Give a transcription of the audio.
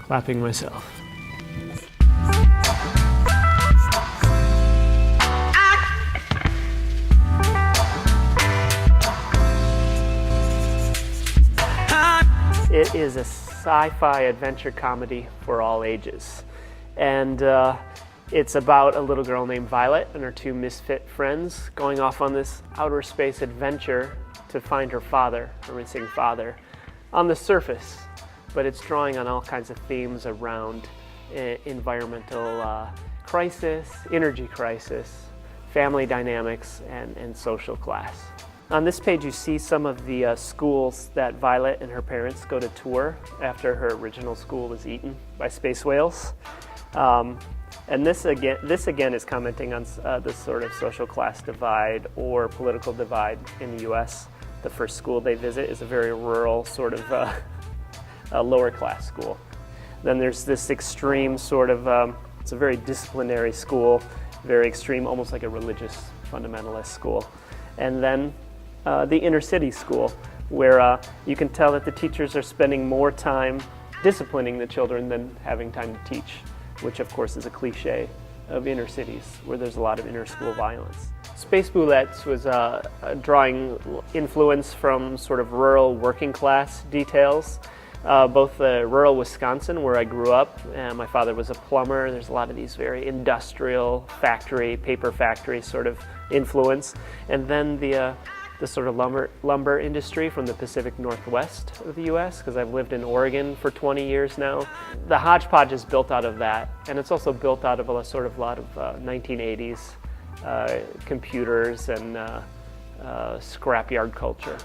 clapping myself. It is a sci-fi adventure comedy for all ages. And it's about a little girl named Violet and her two misfit friends going off on this outer space adventure to find her father, her missing father, on the surface. But it's drawing on all kinds of themes around environmental crisis, energy crisis, family dynamics, and social class. On this page you see some of the schools that Violet and her parents go to tour after her original school was eaten by space whales. And this again is commenting on the sort of social class divide or political divide in the US. The first school they visit is a very rural sort of a lower class school. Then there's this extreme sort of, it's a very disciplinary school, very extreme, almost like a religious fundamentalist school. And then the inner city school, where you can tell that the teachers are spending more time disciplining the children than having time to teach, which of course is a cliche of inner cities where there's a lot of inner school violence. Space Boulettes was drawing influence from sort of rural working class details. Both rural Wisconsin, where I grew up, and my father was a plumber. There's a lot of these very industrial factory, paper factory sort of influence. And then the sort of lumber industry from the Pacific Northwest of the US, because I've lived in Oregon for 20 years now. The hodgepodge is built out of that, and it's also built out of a lot of 1980s computers and scrapyard culture.